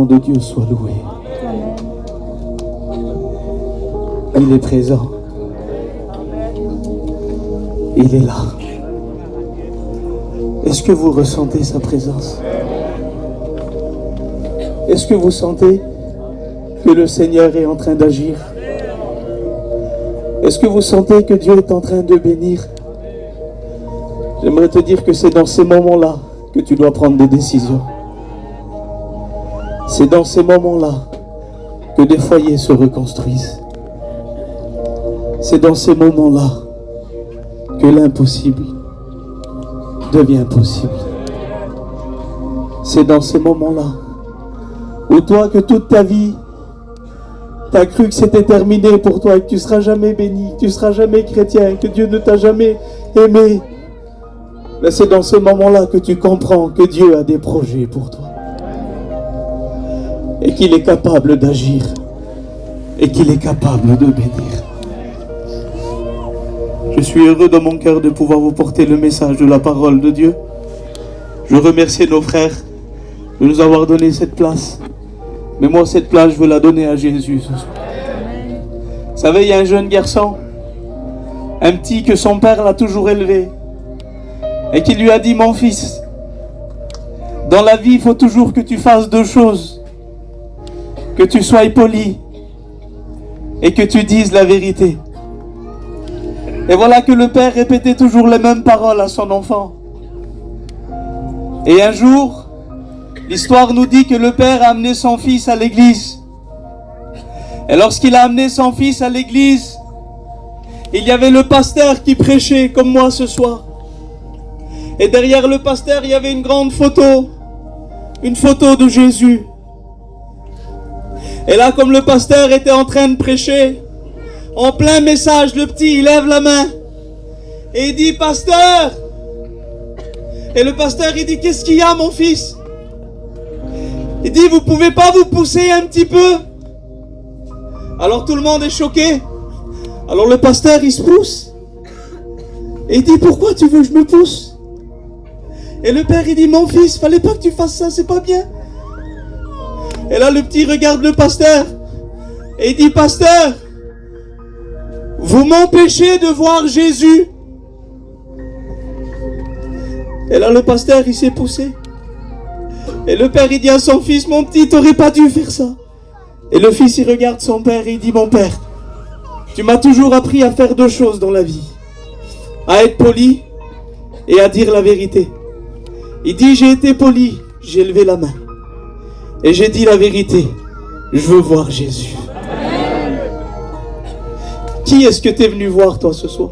De Dieu soit loué. Amen. Il est présent. Il est là. Est-ce que vous ressentez sa présence? Est-ce que vous sentez que le Seigneur est en train d'agir? Est-ce que vous sentez que Dieu est en train de bénir? J'aimerais te dire que c'est dans ces moments-là que tu dois prendre des décisions. C'est dans ces moments-là que des foyers se reconstruisent. C'est dans ces moments-là que l'impossible devient possible. C'est dans ces moments-là où toi, que toute ta vie, tu as cru que c'était terminé pour toi et que tu ne seras jamais béni, que tu ne seras jamais chrétien, que Dieu ne t'a jamais aimé. Mais c'est dans ce moment-là que tu comprends que Dieu a des projets pour toi. Et qu'il est capable d'agir. Et qu'il est capable de bénir. Je suis heureux dans mon cœur de pouvoir vous porter le message de la parole de Dieu. Je remercie nos frères de nous avoir donné cette place. Mais moi, cette place, je veux la donner à Jésus ce soir. Vous savez, il y a un jeune garçon, un petit que son père l'a toujours élevé, et qui lui a dit: mon fils, dans la vie, il faut toujours que tu fasses deux choses. Que tu sois poli et que tu dises la vérité. Et voilà que le père répétait toujours les mêmes paroles à son enfant. Et un jour, l'histoire nous dit que le père a amené son fils à l'église. Et lorsqu'il a amené son fils à l'église, il y avait le pasteur qui prêchait comme moi ce soir. Et derrière le pasteur, il y avait une grande photo. Une photo de Jésus. Et là, comme le pasteur était en train de prêcher, en plein message, le petit, il lève la main. Et il dit: pasteur. Et le pasteur, il dit: qu'est-ce qu'il y a, mon fils? Il dit: vous pouvez pas vous pousser un petit peu? Alors tout le monde est choqué. Alors le pasteur, il se pousse. Et il dit: pourquoi tu veux que je me pousse? Et le père, il dit: mon fils, fallait pas que tu fasses ça, c'est pas bien. Et là, le petit regarde le pasteur. Et il dit: pasteur, vous m'empêchez de voir Jésus. Et là, le pasteur, il s'est poussé. Et le père, il dit à son fils: mon petit, t'aurais pas dû faire ça. Et le fils, il regarde son père et il dit: mon père, tu m'as toujours appris à faire deux choses dans la vie. À être poli et à dire la vérité. Il dit: j'ai été poli, j'ai levé la main. Et j'ai dit la vérité. Je veux voir Jésus. Qui est-ce que tu es venu voir toi ce soir?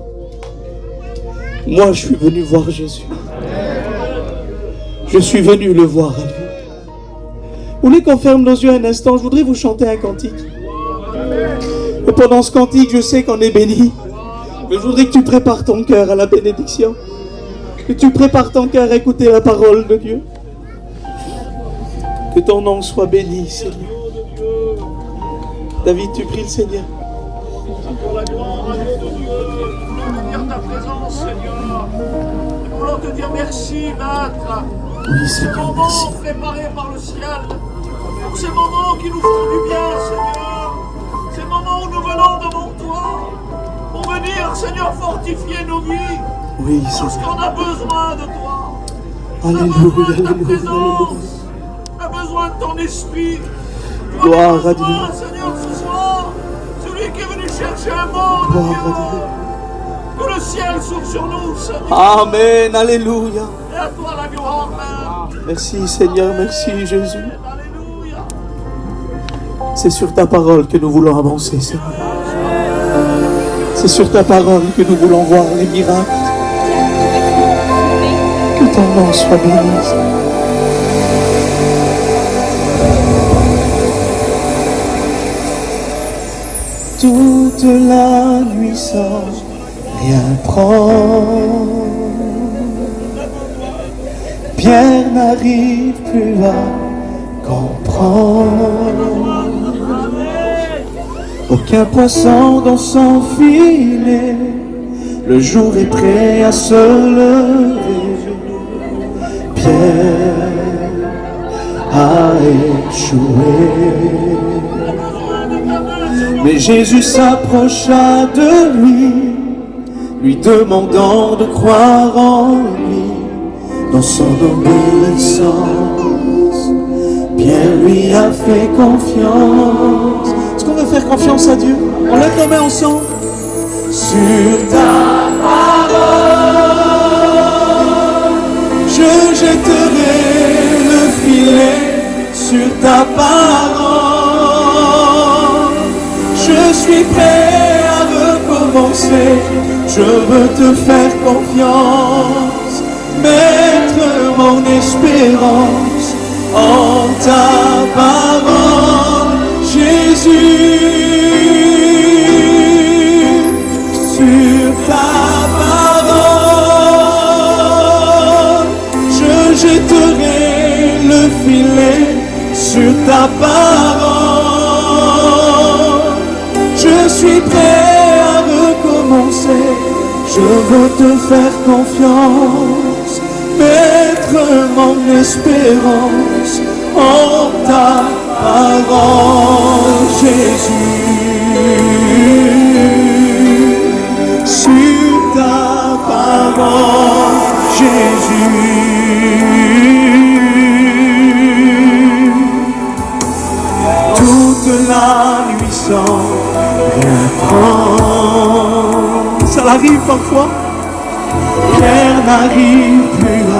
Moi, je suis venu voir Jésus. Je suis venu le voir à lui. Vous voulez qu'on ferme nos yeux un instant? Je voudrais vous chanter un cantique. Et pendant ce cantique, je sais qu'on est béni. Mais je voudrais que tu prépares ton cœur à la bénédiction. Que tu prépares ton cœur à écouter la parole de Dieu. Que ton nom soit béni, Seigneur. David, tu pries le Seigneur. Pour la gloire à Dieu de Dieu, nous venir ta présence, Seigneur. Nous voulons te dire merci, Maître. Oui, Ces Seigneur, moments merci. préparés par le ciel. Pour ces moments qui nous font du bien, Seigneur. Ces moments où nous venons devant toi. Pour venir, Seigneur, fortifier nos vies. Oui, Parce Seigneur. qu'on a besoin de toi. On a Alléluia, besoin de ta alléluia, présence. alléluia. On a besoin de ton esprit. Gloire à besoin, Dieu. Seigneur, ce soir. Celui qui est venu chercher un monde, Gloire Dieu. à Dieu. Que le ciel s'ouvre sur nous, Seigneur. Amen, alléluia. Et à toi la gloire, Père. Merci Seigneur, merci Jésus. Alléluia. C'est sur ta parole que nous voulons avancer, Seigneur. C'est sur ta parole que nous voulons voir les miracles. Que ton nom soit béni, Seigneur. Toute la nuit sans rien prendre. Pierre n'arrive plus à comprendre. Aucun poisson dans son filet. Le jour est prêt à se lever. Pierre a échoué. Mais Jésus s'approcha de lui demandant de croire en lui. Dans son obéissance, Pierre lui a fait confiance. Est-ce qu'on veut faire confiance à Dieu? On lève nos mains ensemble. Sur ta parole, je jetterai le filet. Sur ta parole, je suis prêt à recommencer. Je veux te faire confiance, mettre mon espérance en ta parole, Jésus. Sur ta parole, je jetterai le filet. Sur ta parole, je suis prêt à recommencer. Je veux te faire confiance, mettre mon espérance en ta parole, Jésus. Sur ta parole, Jésus. Toute la nuit sans rien prendre. Ça arrive parfois. Pierre n'arrive plus à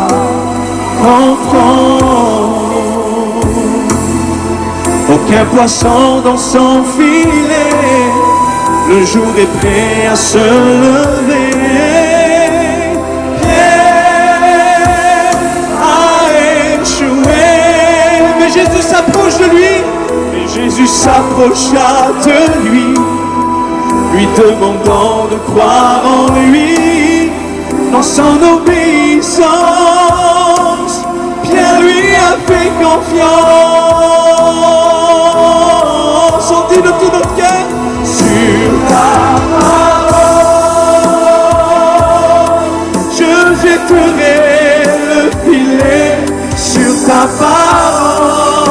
comprendre. Aucun poisson dans son filet. Le jour est prêt à se lever. Pierre a échoué. Mais Jésus s'approche de lui. Mais Jésus s'approcha de lui demandant de croire en lui. Dans son obéissance, Pierre lui a fait confiance. On dit de tout notre cœur. Sur ta parole, je jetterai le filet. Sur ta parole,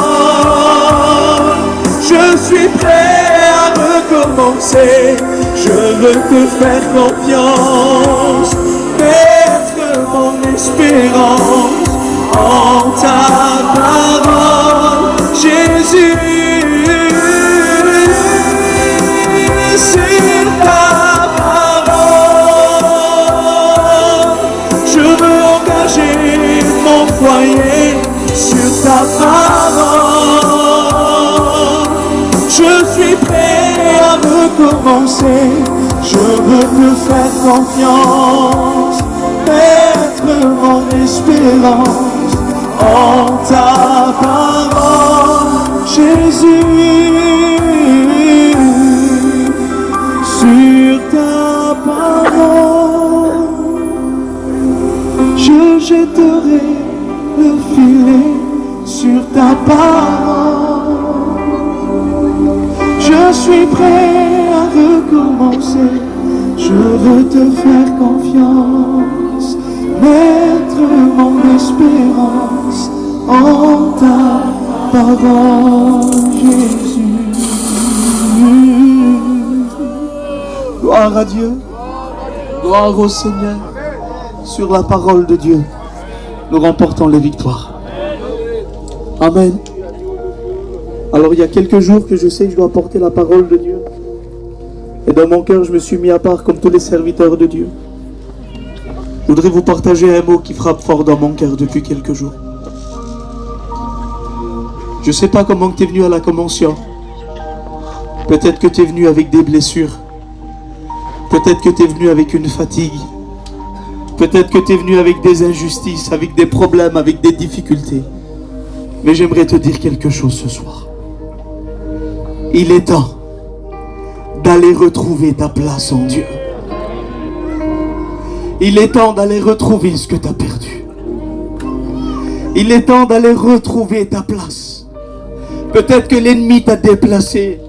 je suis prêt à recommencer. Je veux te faire confiance, mettre mon espérance en ta parole, Jésus. Sur ta parole, je veux engager mon foyer. Sur ta parole, je suis prêt à recommencer. Je veux te faire confiance, mettre mon espérance en ta parole, Jésus. Sur ta parole, je jetterai le filet. Sur ta parole, je suis prêt à recommencer. Je veux te faire confiance, mettre mon espérance en ta parole, Jésus. Gloire à Dieu, gloire au Seigneur. Sur la parole de Dieu, nous remportons les victoires. Amen. Alors il y a quelques jours que je sais que je dois porter la parole de Dieu. Et dans mon cœur, je me suis mis à part comme tous les serviteurs de Dieu. Je voudrais vous partager un mot qui frappe fort dans mon cœur depuis quelques jours. Je ne sais pas comment tu es venu à la convention. Peut-être que tu es venu avec des blessures. Peut-être que tu es venu avec une fatigue. Peut-être que tu es venu avec des injustices, avec des problèmes, avec des difficultés. Mais j'aimerais te dire quelque chose ce soir. Il est temps d'aller retrouver ta place en Dieu. Il est temps d'aller retrouver ce que tu as perdu. Il est temps d'aller retrouver ta place. Peut-être que l'ennemi t'a déplacé.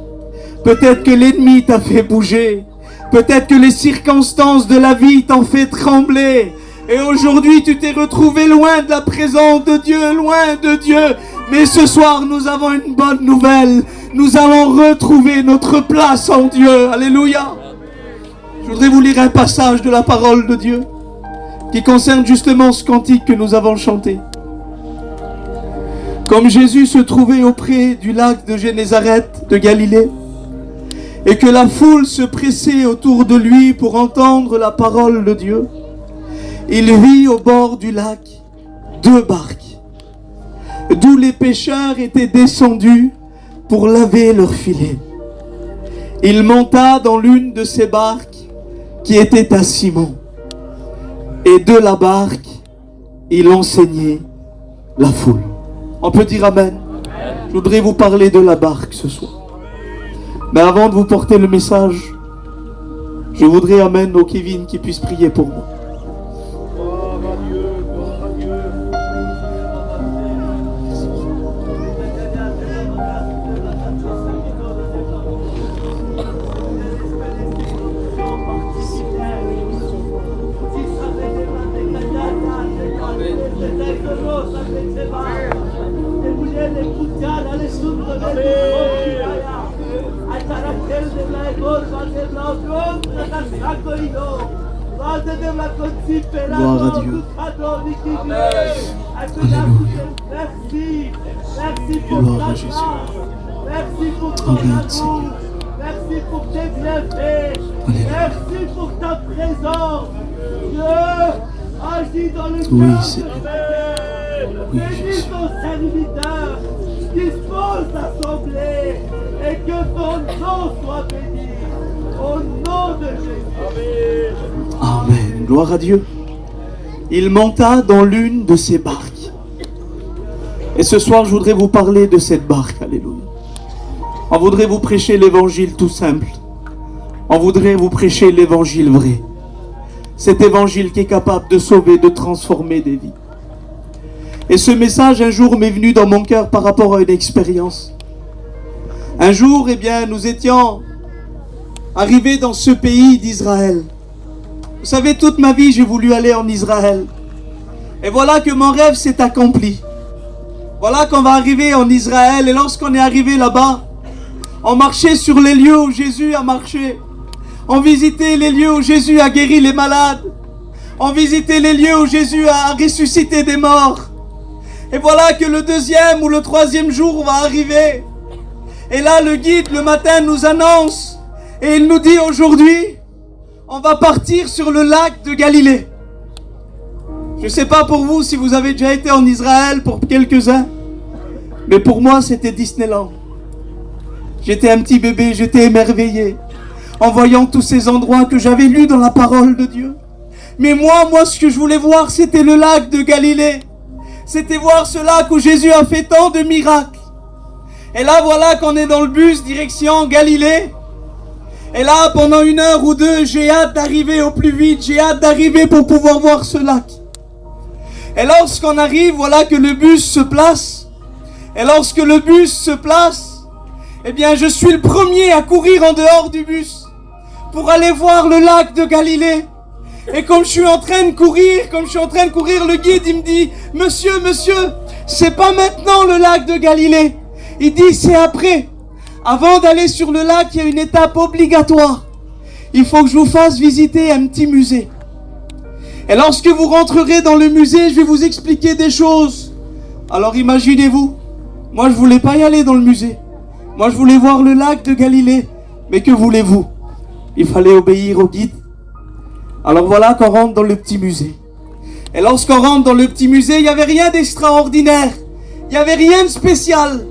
Peut-être que l'ennemi t'a fait bouger. Peut-être que les circonstances de la vie t'ont fait trembler. Et aujourd'hui, tu t'es retrouvé loin de la présence de Dieu, loin de Dieu. Mais ce soir, nous avons une bonne nouvelle. Nous allons retrouver notre place en Dieu. Alléluia. Je voudrais vous lire un passage de la parole de Dieu qui concerne justement ce cantique que nous avons chanté. Comme Jésus se trouvait auprès du lac de Génézareth de Galilée et que la foule se pressait autour de lui pour entendre la parole de Dieu, il vit au bord du lac 2 barques, d'où les pêcheurs étaient descendus pour laver leurs filets. Il monta dans l'une de ces barques qui était à Simon, et de la barque, il enseignait la foule. On peut dire Amen. Je voudrais vous parler de la barque ce soir. Mais avant de vous porter le message, je voudrais Amen au Kevin qui puisse prier pour moi. Gloire à Dieu. Alléluia. Gloire à Jésus. Merci pour ton Amen, amour. Merci pour tes bienfaits. Merci pour ta présence. Dieu, agis dans le Oui, cœur Seigneur. de bénis ton serviteur. Dispose l'assemblée et que ton nom soit béni. Au nom de Jésus. Amen. Gloire à Dieu. Il monta dans l'une de ces barques. Et ce soir, je voudrais vous parler de cette barque. Alléluia. On voudrait vous prêcher l'évangile tout simple. On voudrait vous prêcher l'évangile vrai. Cet évangile qui est capable de sauver, de transformer des vies. Et ce message, un jour, m'est venu dans mon cœur par rapport à une expérience. Un jour, nous étions arrivés dans ce pays d'Israël. Vous savez, toute ma vie, j'ai voulu aller en Israël. Et voilà que mon rêve s'est accompli. Voilà qu'on va arriver en Israël. Et lorsqu'on est arrivé là-bas, on marchait sur les lieux où Jésus a marché. On visitait les lieux où Jésus a guéri les malades. On visitait les lieux où Jésus a ressuscité des morts. Et voilà que le 2e ou le 3e jour va arriver. Et là, le guide, le matin, nous annonce. Et il nous dit aujourd'hui, on va partir sur le lac de Galilée. Je ne sais pas pour vous si vous avez déjà été en Israël, pour quelques-uns. Mais pour moi, c'était Disneyland. J'étais un petit bébé, j'étais émerveillé en voyant tous ces endroits que j'avais lus dans la parole de Dieu. Mais moi, ce que je voulais voir, c'était le lac de Galilée. C'était voir ce lac où Jésus a fait tant de miracles. Et là, voilà qu'on est dans le bus, direction Galilée. Et là, pendant 1 heure ou 2, j'ai hâte d'arriver au plus vite. J'ai hâte d'arriver pour pouvoir voir ce lac. Et lorsqu'on arrive, voilà que le bus se place. Et lorsque le bus se place, je suis le premier à courir en dehors du bus pour aller voir le lac de Galilée. Et comme je suis en train de courir, le guide, il me dit, monsieur, c'est pas maintenant le lac de Galilée. Il dit, c'est après. Avant d'aller sur le lac, il y a une étape obligatoire. Il faut que je vous fasse visiter un petit musée. Et lorsque vous rentrerez dans le musée, je vais vous expliquer des choses. Alors imaginez-vous, moi je voulais pas y aller dans le musée. Moi je voulais voir le lac de Galilée. Mais que voulez-vous? Il fallait obéir au guide. Alors voilà qu'on rentre dans le petit musée. Et lorsqu'on rentre dans le petit musée, il n'y avait rien d'extraordinaire. Il n'y avait rien de spécial.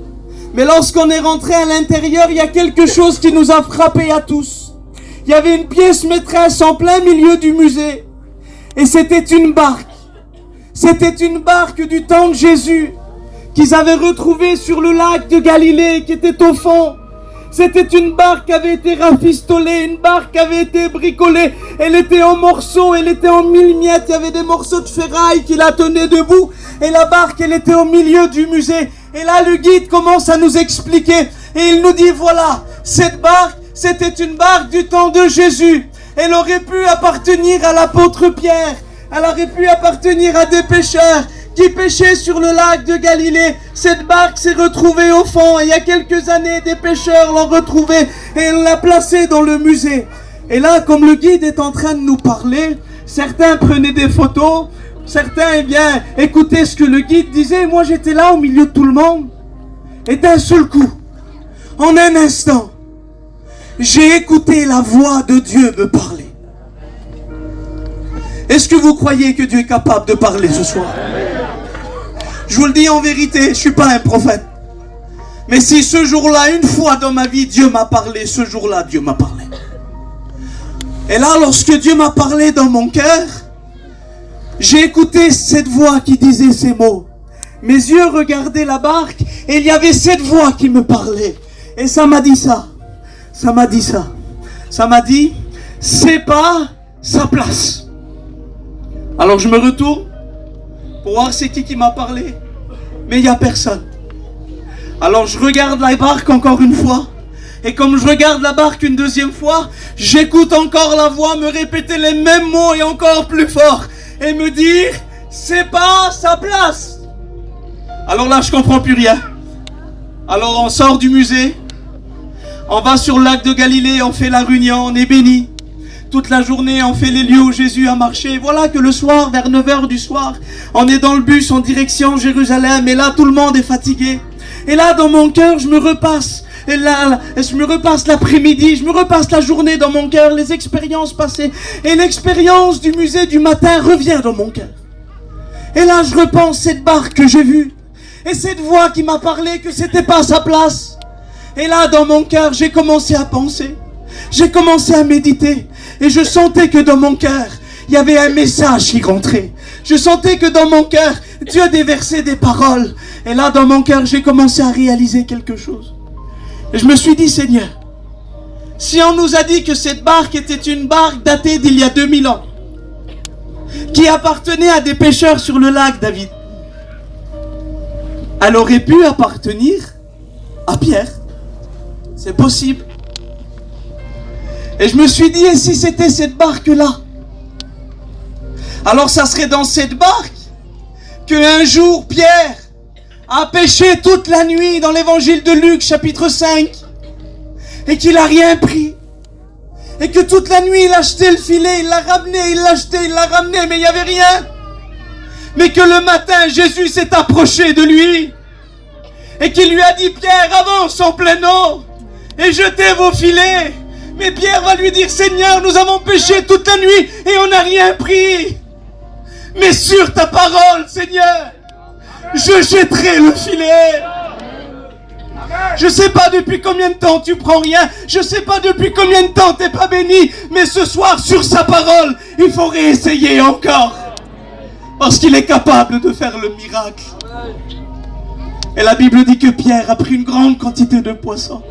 Mais lorsqu'on est rentré à l'intérieur, il y a quelque chose qui nous a frappé à tous. Il y avait une pièce maîtresse en plein milieu du musée. Et c'était une barque. C'était une barque du temps de Jésus qu'ils avaient retrouvée sur le lac de Galilée qui était au fond. C'était une barque qui avait été rafistolée, une barque qui avait été bricolée. Elle était en morceaux, elle était en 1000 miettes. Il y avait des morceaux de ferraille qui la tenaient debout. Et la barque, elle était au milieu du musée. Et là, le guide commence à nous expliquer. Et il nous dit, voilà, cette barque, c'était une barque du temps de Jésus. Elle aurait pu appartenir à l'apôtre Pierre. Elle aurait pu appartenir à des pêcheurs qui pêchaient sur le lac de Galilée. Cette barque s'est retrouvée au fond et il y a quelques années, des pêcheurs l'ont retrouvée et l'ont placée dans le musée. Et là, comme le guide est en train de nous parler, certains prenaient des photos, certains, eh bien, écoutaient ce que le guide disait. Moi, j'étais là au milieu de tout le monde. Et d'un seul coup, en un instant, j'ai écouté la voix de Dieu me parler. Est-ce que vous croyez que Dieu est capable de parler ce soir? Je vous le dis en vérité, je ne suis pas un prophète. Mais si ce jour-là, une fois dans ma vie, Dieu m'a parlé, ce jour-là, Dieu m'a parlé. Et là, lorsque Dieu m'a parlé dans mon cœur, j'ai écouté cette voix qui disait ces mots. Mes yeux regardaient la barque et il y avait cette voix qui me parlait. Et ça m'a dit ça. Ça m'a dit ça. Ça m'a dit, c'est pas sa place. Alors je me retourne pour voir c'est qui m'a parlé. Mais il n'y a personne. Alors je regarde la barque encore une fois. Et comme je regarde la barque une deuxième fois, j'écoute encore la voix me répéter les mêmes mots et encore plus fort. Et me dire, c'est pas sa place. Alors là, je comprends plus rien. Alors on sort du musée. On va sur le lac de Galilée, on fait la réunion, on est béni. Toute la journée, on fait les lieux où Jésus a marché. Voilà que le soir, vers 9h du soir, on est dans le bus en direction Jérusalem. Et là, tout le monde est fatigué. Et là, dans mon cœur, je me repasse. Et là, je me repasse l'après-midi, je me repasse la journée dans mon cœur, les expériences passées. Et l'expérience du musée du matin revient dans mon cœur. Et là, je repense cette barque que j'ai vue. Et cette voix qui m'a parlé que c'était pas sa place. Et là, dans mon cœur, j'ai commencé à penser. J'ai commencé à méditer. Et je sentais que dans mon cœur, il y avait un message qui rentrait. Je sentais que dans mon cœur, Dieu déversait des paroles. Et là, dans mon cœur, j'ai commencé à réaliser quelque chose. Et je me suis dit, Seigneur, si on nous a dit que cette barque était une barque datée d'il y a 2000 ans, qui appartenait à des pêcheurs sur le lac David, elle aurait pu appartenir à Pierre. C'est possible. Et je me suis dit, et si c'était cette barque-là? Alors ça serait dans cette barque qu'un jour Pierre a pêché toute la nuit dans l'évangile de Luc, chapitre 5, et qu'il n'a rien pris. Et que toute la nuit, il a jeté le filet, il l'a ramené, il l'a jeté, il l'a ramené, mais il n'y avait rien. Mais que le matin, Jésus s'est approché de lui, et qu'il lui a dit, Pierre, avance en pleine eau, et jetez vos filets. Mais Pierre va lui dire, Seigneur, nous avons péché toute la nuit, et on n'a rien pris. Mais sur ta parole, Seigneur, je jetterai le filet. Je ne sais pas depuis combien de temps tu prends rien. Je ne sais pas depuis combien de temps tu n'es pas béni. Mais ce soir, sur sa parole, il faut réessayer encore. Parce qu'il est capable de faire le miracle. Et la Bible dit que Pierre a pris une grande quantité de poissons.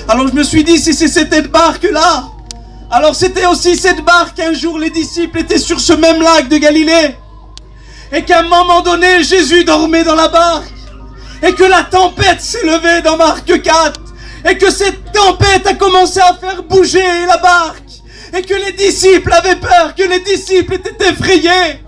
Alors je me suis dit, si c'est cette barque-là, alors c'était aussi cette barque. Un jour, les disciples étaient sur ce même lac de Galilée. Et qu'à un moment donné, Jésus dormait dans la barque. Et que la tempête s'est levée dans Marc 4. Et que cette tempête a commencé à faire bouger la barque. Et que les disciples avaient peur, que les disciples étaient effrayés.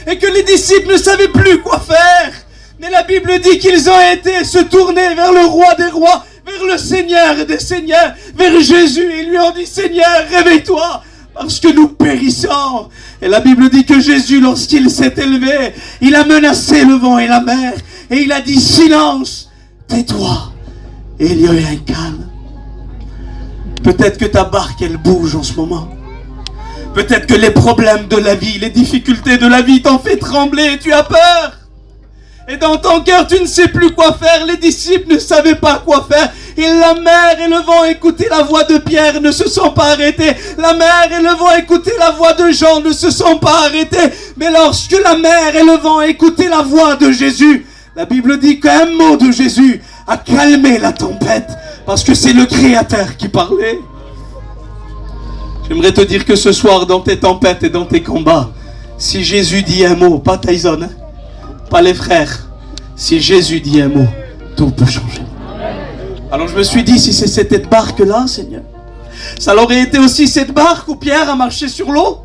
Et que les disciples ne savaient plus quoi faire. Mais la Bible dit qu'ils ont été se tourner vers le roi des rois, vers le Seigneur des seigneurs, vers Jésus. Et lui ont dit, Seigneur, réveille-toi, parce que nous périssons. Et la Bible dit que Jésus, lorsqu'il s'est élevé, il a menacé le vent et la mer. Et il a dit, silence, tais-toi. Et il y a eu un calme. Peut-être que ta barque, elle bouge en ce moment. Peut-être que les problèmes de la vie, les difficultés de la vie t'ont fait trembler et tu as peur. Et dans ton cœur, tu ne sais plus quoi faire. Les disciples ne savaient pas quoi faire. Et la mer et le vent écoutaient la voix de Pierre, ne se sont pas arrêtés. La mer et le vent écoutaient la voix de Jean, ne se sont pas arrêtés. Mais lorsque la mer et le vent écoutaient la voix de Jésus, la Bible dit qu'un mot de Jésus a calmé la tempête. Parce que c'est le Créateur qui parlait. J'aimerais te dire que ce soir, dans tes tempêtes et dans tes combats, si Jésus dit un mot, pas Tyson, hein, pas les frères, si Jésus dit un mot, tout peut changer. Alors je me suis dit, si c'est cette barque-là, Seigneur, ça aurait été aussi cette barque où Pierre a marché sur l'eau,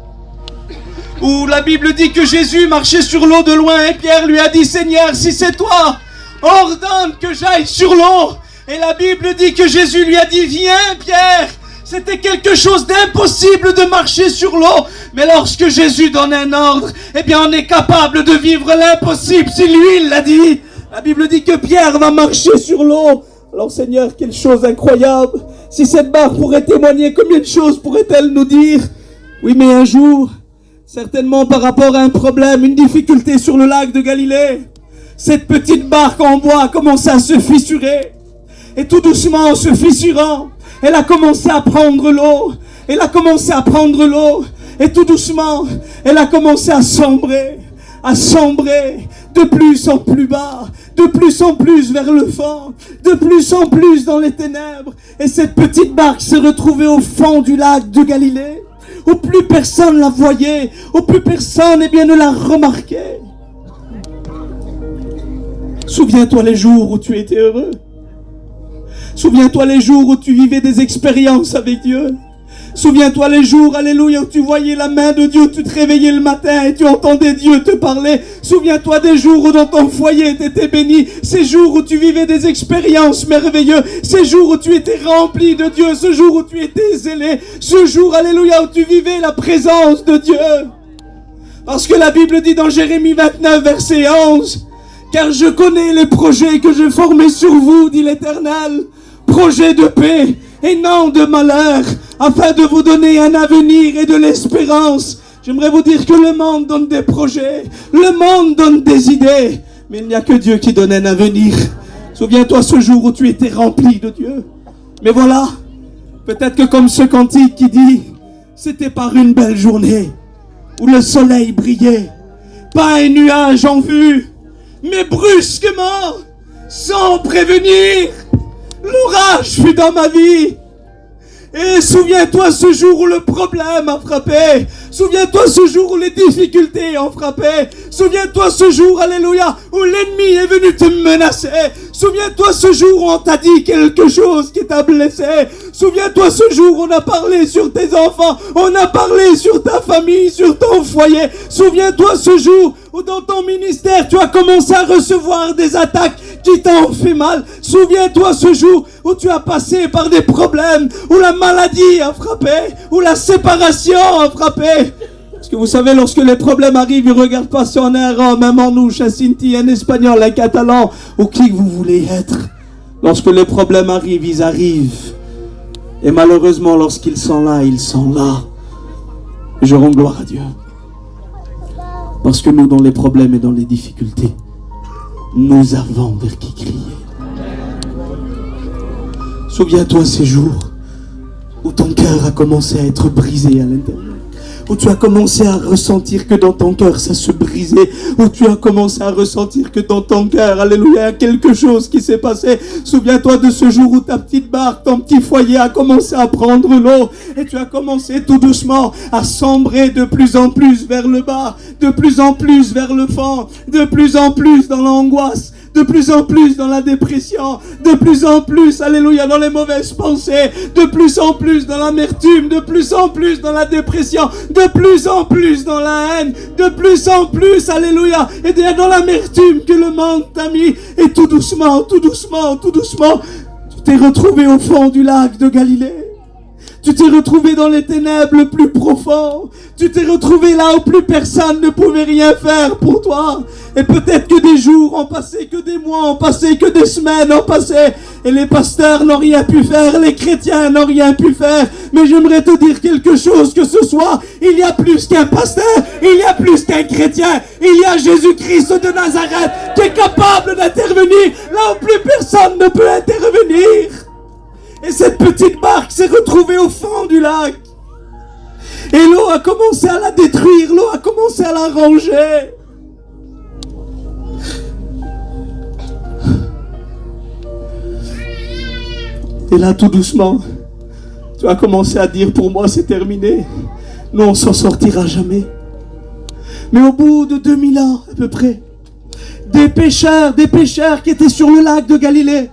où la Bible dit que Jésus marchait sur l'eau de loin et Pierre lui a dit « Seigneur, si c'est toi, ordonne que j'aille sur l'eau ». Et la Bible dit que Jésus lui a dit « Viens Pierre ». C'était quelque chose d'impossible de marcher sur l'eau. Mais lorsque Jésus donne un ordre, eh bien on est capable de vivre l'impossible si lui il l'a dit. La Bible dit que Pierre va marcher sur l'eau. Alors Seigneur, quelle chose incroyable. Si cette barque pourrait témoigner, combien de choses pourrait-elle nous dire? Oui, mais un jour, certainement par rapport à un problème, une difficulté sur le lac de Galilée, cette petite barque en bois a commencé à se fissurer. Et tout doucement, en se fissurant, elle a commencé à prendre l'eau. Elle a commencé à prendre l'eau. Et tout doucement, elle a commencé à sombrer de plus en plus bas, de plus en plus vers le fond, de plus en plus dans les ténèbres. Et cette petite barque s'est retrouvée au fond du lac de Galilée, où plus personne la voyait, où plus personne ne la remarquait. Souviens-toi les jours où tu étais heureux. Souviens-toi les jours où tu vivais des expériences avec Dieu. Souviens-toi les jours, alléluia, où tu voyais la main de Dieu, tu te réveillais le matin et tu entendais Dieu te parler. Souviens-toi des jours où dans ton foyer tu étais béni, ces jours où tu vivais des expériences merveilleuses, ces jours où tu étais rempli de Dieu, ce jour où tu étais zélé, ce jour, alléluia, où tu vivais la présence de Dieu. Parce que la Bible dit dans Jérémie 29, verset 11, « Car je connais les projets que je formais sur vous, dit l'Éternel, projets de paix et non de malheur, afin de vous donner un avenir et de l'espérance. » J'aimerais vous dire que le monde donne des projets, le monde donne des idées, mais il n'y a que Dieu qui donne un avenir. Souviens-toi ce jour où tu étais rempli de Dieu. Mais voilà, peut-être que comme ce cantique qui dit, c'était par une belle journée, où le soleil brillait, pas un nuage en vue, mais brusquement, sans prévenir, l'orage fut dans ma vie. Et souviens-toi ce jour où le problème a frappé. Souviens-toi ce jour où les difficultés ont frappé. Souviens-toi ce jour, alléluia, où l'ennemi est venu te menacer. Souviens-toi ce jour où on t'a dit quelque chose qui t'a blessé. Souviens-toi ce jour où on a parlé sur tes enfants. On a parlé sur ta famille, sur ton foyer. Souviens-toi ce jour où dans ton ministère tu as commencé à recevoir des attaques qui t'ont fait mal. Souviens-toi ce jour où tu as passé par des problèmes, où la maladie a frappé, où la séparation a frappé. Parce que vous savez, lorsque les problèmes arrivent, ils ne regardent pas si on est un Rome, un Manouche, un Sinti, un Espagnol, un Catalan, ou qui que vous voulez être. Lorsque les problèmes arrivent, ils arrivent. Et malheureusement, lorsqu'ils sont là, ils sont là. Et je rends gloire à Dieu. Parce que nous, dans les problèmes et dans les difficultés, nous avons vers qui crier. Souviens-toi ces jours où ton cœur a commencé à être brisé à l'intérieur. Où tu as commencé à ressentir que dans ton cœur ça se brisait. Où tu as commencé à ressentir que dans ton cœur, alléluia, quelque chose qui s'est passé. Souviens-toi de ce jour où ta petite barque, ton petit foyer a commencé à prendre l'eau. Et tu as commencé tout doucement à sombrer de plus en plus vers le bas. De plus en plus vers le fond. De plus en plus dans l'angoisse. De plus en plus dans la dépression, de plus en plus, alléluia, dans les mauvaises pensées, de plus en plus dans l'amertume, de plus en plus dans la dépression, de plus en plus dans la haine, de plus en plus, alléluia, et dans l'amertume que le monde t'a mis, et tout doucement, tout doucement, tout doucement, tu t'es retrouvé au fond du lac de Galilée. Tu t'es retrouvé dans les ténèbres le plus profond. Tu t'es retrouvé là où plus personne ne pouvait rien faire pour toi. Et peut-être que des jours ont passé, que des mois ont passé, que des semaines ont passé. Et les pasteurs n'ont rien pu faire, les chrétiens n'ont rien pu faire. Mais j'aimerais te dire quelque chose que ce soir, il y a plus qu'un pasteur, il y a plus qu'un chrétien. Il y a Jésus-Christ de Nazareth qui est capable d'intervenir là où plus personne ne peut intervenir. Et cette petite barque s'est retrouvée au fond du lac. Et l'eau a commencé à la détruire, l'eau a commencé à la ranger. Et là, tout doucement, tu as commencé à dire, pour moi, c'est terminé. Nous, on s'en sortira jamais. Mais au bout de 2000 ans, à peu près, des pêcheurs qui étaient sur le lac de Galilée,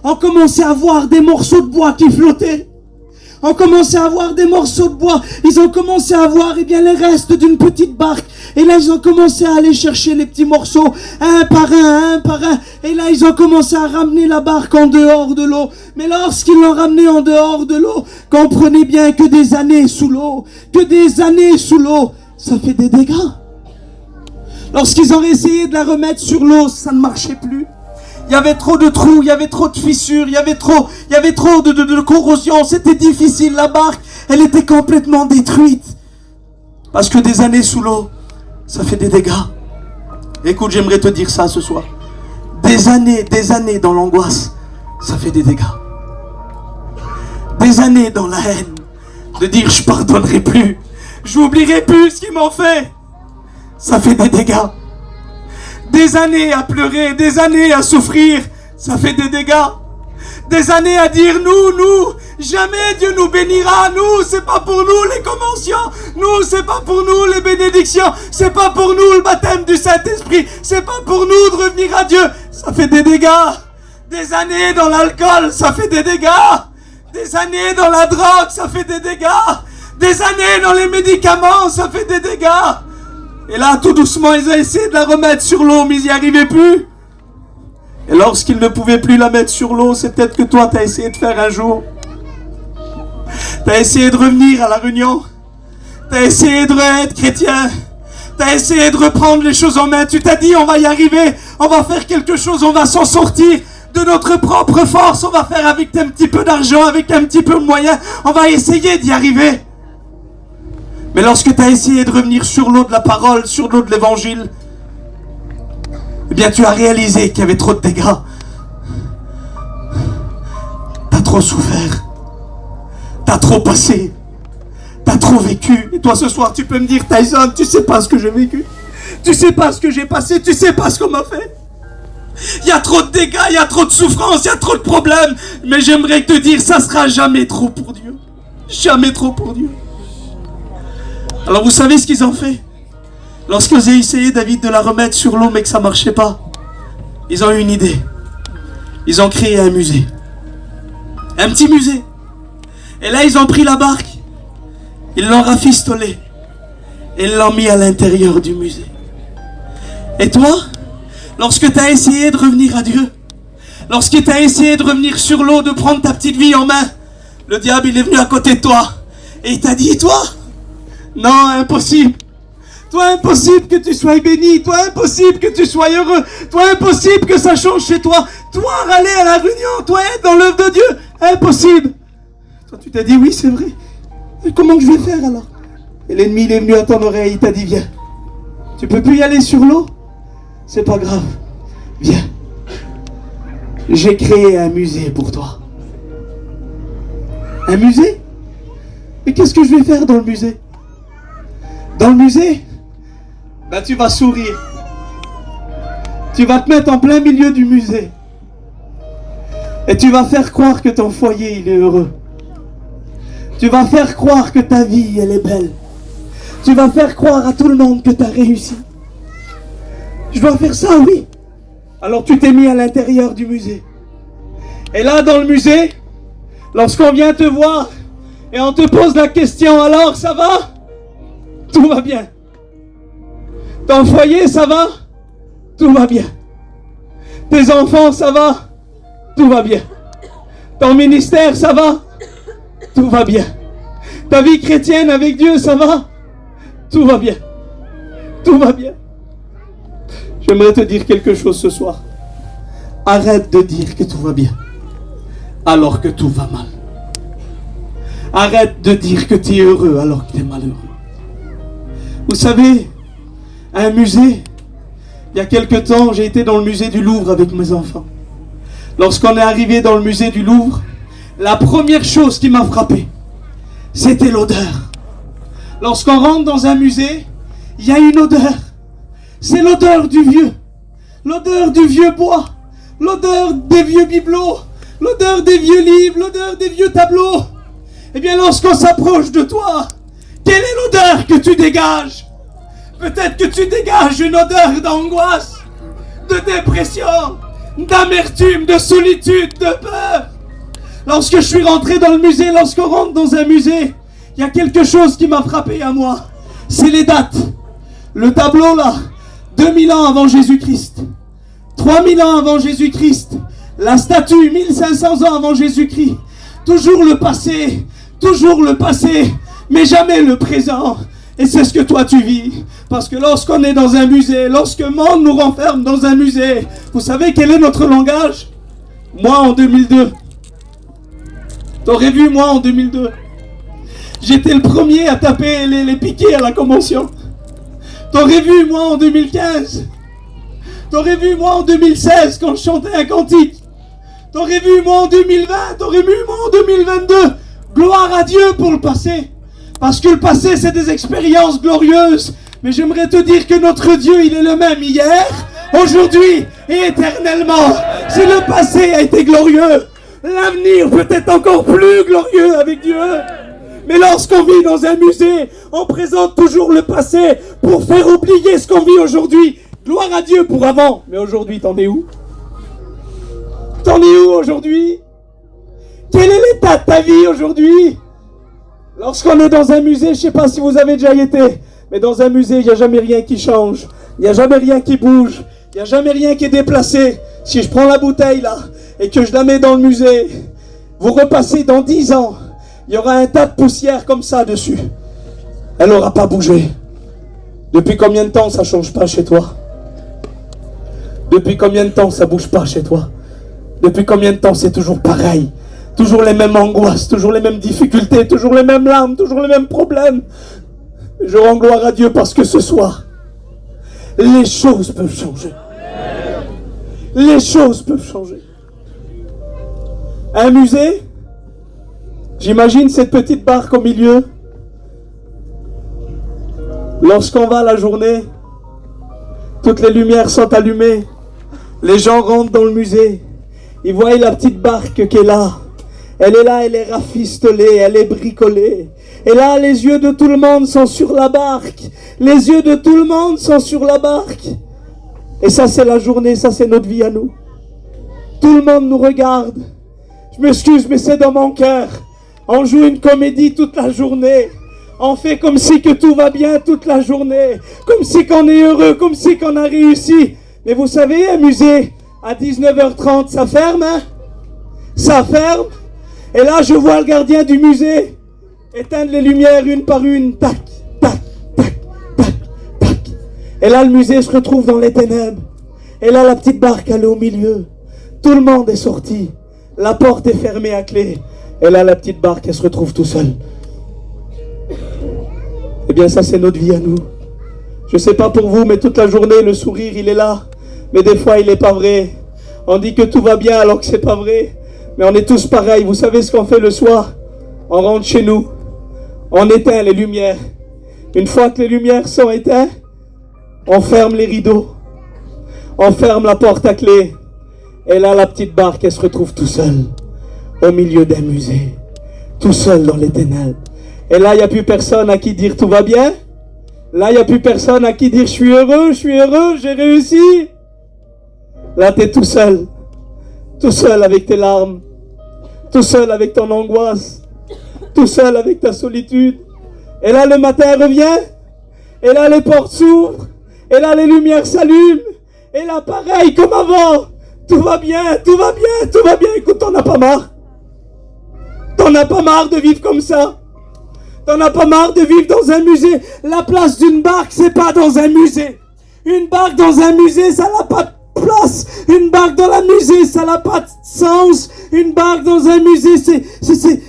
ont commencé à voir des morceaux de bois qui flottaient. ont commencé à voir des morceaux de bois. Ils ont commencé à voir les restes d'une petite barque. Et là, ils ont commencé à aller chercher les petits morceaux, un par un, un par un. Et là, ils ont commencé à ramener la barque en dehors de l'eau. Mais lorsqu'ils l'ont ramenée en dehors de l'eau, comprenez bien que des années sous l'eau, ça fait des dégâts. Lorsqu'ils ont essayé de la remettre sur l'eau, ça ne marchait plus. Il y avait trop de trous, il y avait trop de fissures, il y avait trop de corrosion. C'était difficile, la barque, elle était complètement détruite. Parce que des années sous l'eau, ça fait des dégâts. Écoute, j'aimerais te dire ça ce soir. Des années dans l'angoisse, ça fait des dégâts. Des années dans la haine, de dire je pardonnerai plus, j'oublierai plus ce qu'ils m'ont fait, ça fait des dégâts. Des années à pleurer, des années à souffrir, ça fait des dégâts. Des années à dire nous, jamais Dieu nous bénira, nous, c'est pas pour nous les conventions, nous, c'est pas pour nous les bénédictions, c'est pas pour nous le baptême du Saint-Esprit, c'est pas pour nous de revenir à Dieu, ça fait des dégâts. Des années dans l'alcool, ça fait des dégâts. Des années dans la drogue, ça fait des dégâts. Des années dans les médicaments, ça fait des dégâts. Et là, tout doucement, ils ont essayé de la remettre sur l'eau, mais ils n'y arrivaient plus. Et lorsqu'ils ne pouvaient plus la mettre sur l'eau, c'est peut-être que toi, tu as essayé de faire un jour. Tu as essayé de revenir à la réunion. Tu as essayé d'être chrétien. Tu as essayé de reprendre les choses en main. Tu t'as dit, on va y arriver. On va faire quelque chose. On va s'en sortir de notre propre force. On va faire avec un petit peu d'argent, avec un petit peu de moyens. On va essayer d'y arriver. Mais lorsque tu as essayé de revenir sur l'eau de la parole, sur l'eau de l'évangile, eh bien tu as réalisé qu'il y avait trop de dégâts. T'as trop souffert. T'as trop passé. T'as trop vécu. Et toi ce soir tu peux me dire, Tyson, tu sais pas ce que j'ai vécu. Tu sais pas ce que j'ai passé. Tu sais pas ce qu'on m'a fait. Il y a trop de dégâts, il y a trop de souffrances, il y a trop de problèmes. Mais j'aimerais te dire, ça sera jamais trop pour Dieu. Jamais trop pour Dieu. Alors vous savez ce qu'ils ont fait? Lorsqu'ils ont essayé, David, de la remettre sur l'eau mais que ça ne marchait pas, ils ont eu une idée. Ils ont créé un musée. Un petit musée. Et là ils ont pris la barque, ils l'ont rafistolée et ils l'ont mis à l'intérieur du musée. Et toi, lorsque tu as essayé de revenir à Dieu, lorsque tu as essayé de revenir sur l'eau, de prendre ta petite vie en main, le diable il est venu à côté de toi et il t'a dit, toi, non, impossible. Toi, impossible que tu sois béni. Toi, impossible que tu sois heureux. Toi, impossible que ça change chez toi. Toi, aller à la réunion. Toi, être dans l'œuvre de Dieu. Impossible. Toi, tu t'as dit, oui, c'est vrai. Mais comment je vais faire alors? Et l'ennemi, il est venu à ton oreille. Il t'a dit, viens. Tu peux plus y aller sur l'eau? C'est pas grave. Viens. J'ai créé un musée pour toi. Un musée? Mais qu'est-ce que je vais faire dans le musée? Dans le musée, tu vas sourire. Tu vas te mettre en plein milieu du musée. Et tu vas faire croire que ton foyer, il est heureux. Tu vas faire croire que ta vie, elle est belle. Tu vas faire croire à tout le monde que tu as réussi. Je dois faire ça, oui. Alors tu t'es mis à l'intérieur du musée. Et là, dans le musée, lorsqu'on vient te voir et on te pose la question, alors ça va? Tout va bien. Ton foyer, ça va? Tout va bien. Tes enfants, ça va? Tout va bien. Ton ministère, ça va? Tout va bien. Ta vie chrétienne avec Dieu, ça va? Tout va bien. Tout va bien. J'aimerais te dire quelque chose ce soir. Arrête de dire que tout va bien, alors que tout va mal. Arrête de dire que tu es heureux alors que tu es malheureux. Vous savez, un musée, il y a quelque temps, j'ai été dans le musée du Louvre avec mes enfants. Lorsqu'on est arrivé dans le musée du Louvre, la première chose qui m'a frappé, c'était l'odeur. Lorsqu'on rentre dans un musée, il y a une odeur. C'est l'odeur du vieux. L'odeur du vieux bois. L'odeur des vieux bibelots. L'odeur des vieux livres. L'odeur des vieux tableaux. Eh bien, lorsqu'on s'approche de toi, quelle est l'odeur que tu dégages? Peut-être que tu dégages une odeur d'angoisse, de dépression, d'amertume, de solitude, de peur. Lorsque je suis rentré dans le musée, lorsqu'on rentre dans un musée, il y a quelque chose qui m'a frappé à moi. C'est les dates. Le tableau là, 2000 ans avant Jésus-Christ, 3000 ans avant Jésus-Christ, la statue 1500 ans avant Jésus-Christ. Toujours le passé, mais jamais le présent. Et c'est ce que toi tu vis. Parce que lorsqu'on est dans un musée, lorsque le monde nous renferme dans un musée, vous savez quel est notre langage? Moi en 2002. T'aurais vu moi en 2002. J'étais le premier à taper les piquets à la convention. T'aurais vu moi en 2015. T'aurais vu moi en 2016 quand je chantais un cantique. T'aurais vu moi en 2020. T'aurais vu moi en 2022. Gloire à Dieu pour le passé. Parce que le passé c'est des expériences glorieuses. Mais j'aimerais te dire que notre Dieu il est le même hier, aujourd'hui et éternellement. Si le passé a été glorieux, l'avenir peut être encore plus glorieux avec Dieu. Mais lorsqu'on vit dans un musée, on présente toujours le passé pour faire oublier ce qu'on vit aujourd'hui. Gloire à Dieu pour avant. Mais aujourd'hui, t'en es où? T'en es où aujourd'hui? Quel est l'état de ta vie aujourd'hui? Lorsqu'on est dans un musée, je ne sais pas si vous avez déjà été, mais dans un musée, il n'y a jamais rien qui change. Il n'y a jamais rien qui bouge. Il n'y a jamais rien qui est déplacé. Si je prends la bouteille là et que je la mets dans le musée, vous repassez dans 10 ans. Il y aura un tas de poussière comme ça dessus. Elle n'aura pas bougé. Depuis combien de temps ça ne change pas chez toi? Depuis combien de temps ça ne bouge pas chez toi? Depuis combien de temps c'est toujours pareil? Toujours les mêmes angoisses, toujours les mêmes difficultés, toujours les mêmes larmes, toujours les mêmes problèmes. Je rends gloire à Dieu parce que ce soir, les choses peuvent changer. Les choses peuvent changer. Un musée, j'imagine cette petite barque au milieu. Lorsqu'on va la journée, toutes les lumières sont allumées. Les gens rentrent dans le musée. Ils voient la petite barque qui est là. Elle est là, elle est rafistolée, elle est bricolée. Et là, les yeux de tout le monde sont sur la barque. Les yeux de tout le monde sont sur la barque. Et ça, c'est la journée, ça, c'est notre vie à nous. Tout le monde nous regarde. Je m'excuse, mais c'est dans mon cœur. On joue une comédie toute la journée. On fait comme si que tout va bien toute la journée. Comme si qu'on est heureux, comme si qu'on a réussi. Mais vous savez, un musée, à 19h30, ça ferme, hein? Ça ferme. Et là, je vois le gardien du musée éteindre les lumières une par une. Tac, tac, tac, tac, tac. Et là, le musée se retrouve dans les ténèbres. Et là, la petite barque, elle est au milieu. Tout le monde est sorti. La porte est fermée à clé. Et là, la petite barque, elle se retrouve tout seule. Eh bien, ça, c'est notre vie à nous. Je sais pas pour vous, mais toute la journée, le sourire, il est là. Mais des fois, il n'est pas vrai. On dit que tout va bien alors que c'est pas vrai. Mais on est tous pareils. Vous savez ce qu'on fait le soir? On rentre chez nous. On éteint les lumières. Une fois que les lumières sont éteintes, on ferme les rideaux. On ferme la porte à clé. Et là, la petite barque, elle se retrouve tout seule. Au milieu d'un musée. Tout seul dans les ténèbres. Et là, il n'y a plus personne à qui dire tout va bien. Là, il n'y a plus personne à qui dire je suis heureux, j'ai réussi. Là, tu es tout seul avec tes larmes, tout seul avec ton angoisse, tout seul avec ta solitude. Et là, le matin revient, et là, les portes s'ouvrent, et là, les lumières s'allument, et là, pareil comme avant, tout va bien. Écoute, t'en as pas marre? T'en as pas marre de vivre comme ça? T'en as pas marre de vivre dans un musée? La place d'une barque, c'est pas dans un musée. Une barque dans un musée, ça n'a pas de place. Une barque dans un musée, ça n'a pas de sens. Une barque dans un musée,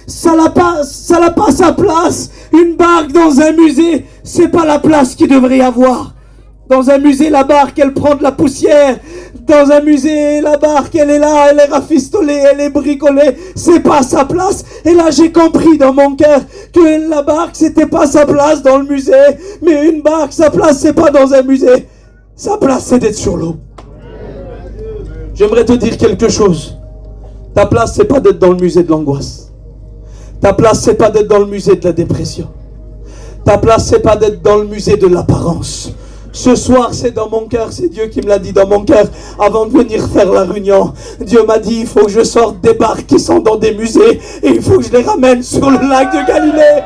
ça n'a pas sa place. Une barque dans un musée, c'est pas la place qu'il devrait y avoir. Dans un musée, la barque, elle prend de la poussière. Dans un musée, la barque, elle est là, elle est rafistolée, elle est bricolée. C'est pas sa place. Et là, j'ai compris dans mon cœur que la barque, c'était pas sa place dans le musée. Mais une barque, sa place, c'est pas dans un musée. Sa place, c'est d'être sur l'eau. J'aimerais te dire quelque chose. Ta place, c'est pas d'être dans le musée de l'angoisse. Ta place, c'est pas d'être dans le musée de la dépression. Ta place, c'est pas d'être dans le musée de l'apparence. Ce soir, c'est dans mon cœur, c'est Dieu qui me l'a dit dans mon cœur, avant de venir faire la réunion. Dieu m'a dit, il faut que je sorte des barques qui sont dans des musées, et il faut que je les ramène sur le lac de Galilée.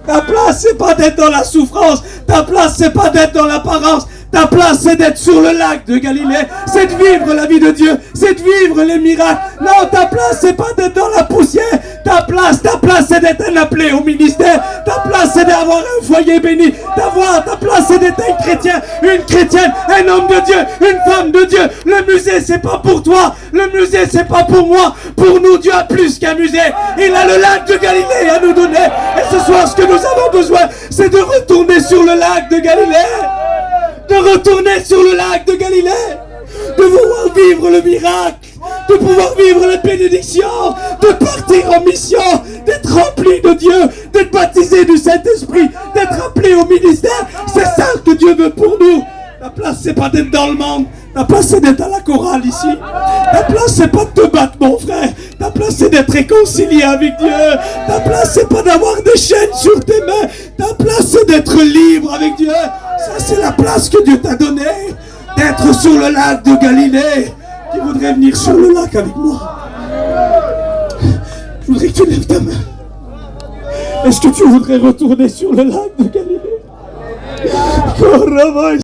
Ta place, c'est pas d'être dans la souffrance, ta place, c'est pas d'être dans l'apparence, ta place, c'est d'être sur le lac de Galilée, c'est de vivre la vie de Dieu, c'est de vivre les miracles. Non, ta place, c'est pas d'être dans la poussière, ta place, c'est d'être un appelé au ministère, ta place, c'est d'avoir un foyer béni, ta place, c'est d'être un chrétien, une chrétienne, un homme de Dieu, une femme de Dieu. Le musée, c'est pas pour toi, le musée, c'est pas pour moi, pour nous, Dieu a plus qu'un musée, il a le lac de Galilée à nous donner, et ce soir, ce que nous avons besoin, c'est de retourner sur le lac de Galilée. De retourner sur le lac de Galilée, de pouvoir vivre le miracle, de pouvoir vivre la bénédiction, de partir en mission, d'être rempli de Dieu, d'être baptisé du Saint-Esprit, d'être appelé au ministère. C'est ça que Dieu veut pour nous. Ta place, c'est pas d'être dans le monde. Ta place, c'est d'être à la chorale ici. Ta place, c'est pas de te battre, mon frère. Ta place, c'est d'être réconcilié avec Dieu. Ta place, c'est pas d'avoir des chaînes sur tes mains. Ta place, c'est d'être libre avec Dieu. Ça, c'est la place que Dieu t'a donnée. D'être sur le lac de Galilée. Qui voudrait venir sur le lac avec moi? Je voudrais que tu lèves ta main. Est-ce que tu voudrais retourner sur le lac de Galilée?